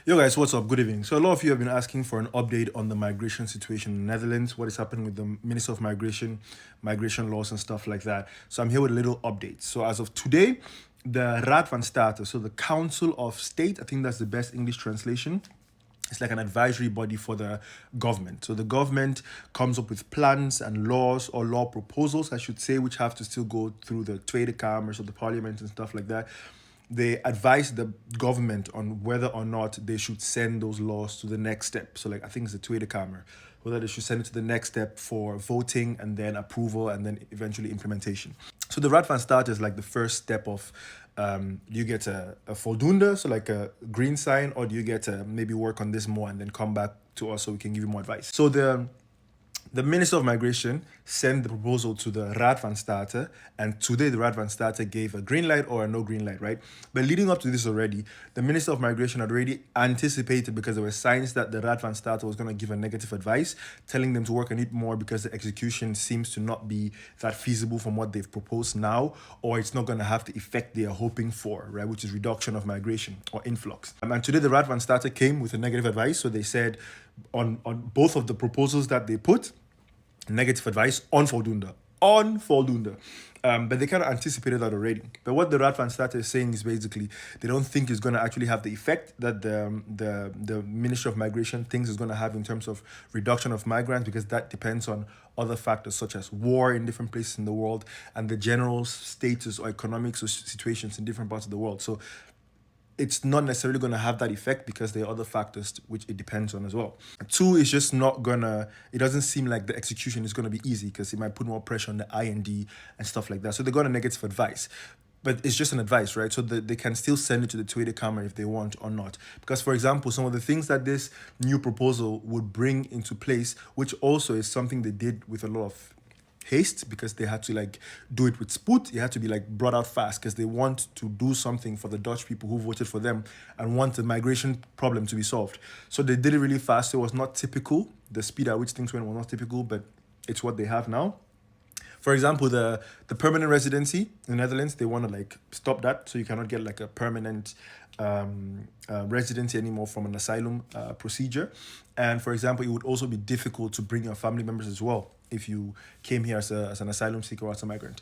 Yo guys, what's up? Good evening. So a lot of you have been asking for an update on the migration situation in the Netherlands, what is happening with the Minister of Migration, migration laws and stuff like that. So I'm here with a little update. So as of today, the Raad van State, so the Council of State, I think that's the best English translation. It's like an advisory body for the government. So the government comes up with plans and laws or law proposals, I should say, which have to still go through the Tweede Kamers or the parliament and stuff like that. They advise the government on whether or not they should send those laws to the next step. So like I think it's the Tweede Kamer, whether they should send it to the next step for voting and then approval and then eventually implementation. So the Raad van State is like the first step of do you get a voldoende, so like a green sign, or do you get to maybe work on this more and then come back to us so we can give you more advice. So the Minister of Migration sent the proposal to the Raad van State, and today the Raad van State gave a green light or a no green light, right? But leading up to this already, the Minister of Migration had already anticipated, because there were signs that the Raad van State was going to give a negative advice, telling them to work on it more because the execution seems to not be that feasible from what they've proposed now, or it's not going to have the effect they are hoping for, right? Which is reduction of migration or influx. And today the Raad van State came with a negative advice. So they said on both of the proposals that they put, negative advice on voldoende. But they kind of anticipated that already. But what the Raad van State is saying is basically they don't think it's going to actually have the effect that the Ministry of Migration thinks is going to have in terms of reduction of migrants, because that depends on other factors such as war in different places in the world and the general status or economic situations in different parts of the world. So it's not necessarily going to have that effect because there are other factors which it depends on as well. Two, is just not gonna, it doesn't seem like the execution is going to be easy because it might put more pressure on the IND and stuff like that. So they got a negative advice. But it's just an advice, right? So they can still send it to the Tweede Kamer if they want or not. Because, for example, some of the things that this new proposal would bring into place, which also is something they did with a lot of haste, because they had to like do it with spoed. It had to be like brought out fast because they want to do something for the Dutch people who voted for them and want the migration problem to be solved. So they did it really fast. So it was not typical. The speed at which things went was not typical, but it's what they have now. For example, the permanent residency in the Netherlands, they want to like stop that, so you cannot get like a permanent residency anymore from an asylum procedure. And for example, it would also be difficult to bring your family members as well if you came here as an asylum seeker or as a migrant.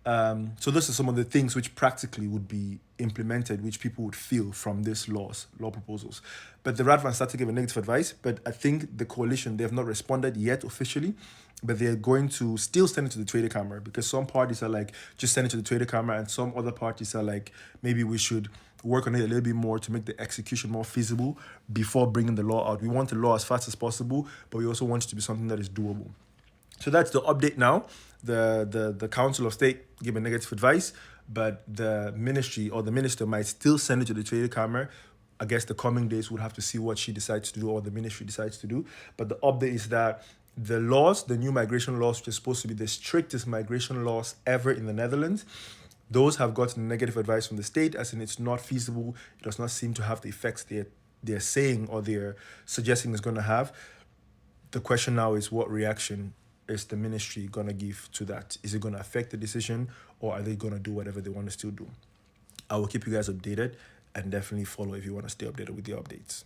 So this is some of the things which practically would be implemented, which people would feel from these law proposals. But the Raad van State gave a negative advice, but I think the coalition, they have not responded yet officially, but they're going to still send it to the Tweede Kamer, because some parties are like, just send it to the Tweede Kamer, and some other parties are like, maybe we should work on it a little bit more to make the execution more feasible before bringing the law out. We want the law as fast as possible, but we also want it to be something that is doable. So that's the update now. The Council of State gave a negative advice, but the ministry or the minister might still send it to the Tweede Kamer. I guess the coming days would have to see what she decides to do or the ministry decides to do. But the update is that the laws, the new migration laws, which are supposed to be the strictest migration laws ever in the Netherlands, those have gotten negative advice from the state, as in it's not feasible. It does not seem to have the effects they're saying or they're suggesting it's going to have. The question now is, what reaction is the ministry going to give to that? Is it going to affect the decision, or are they going to do whatever they want to still do? I will keep you guys updated, and definitely follow if you want to stay updated with the updates.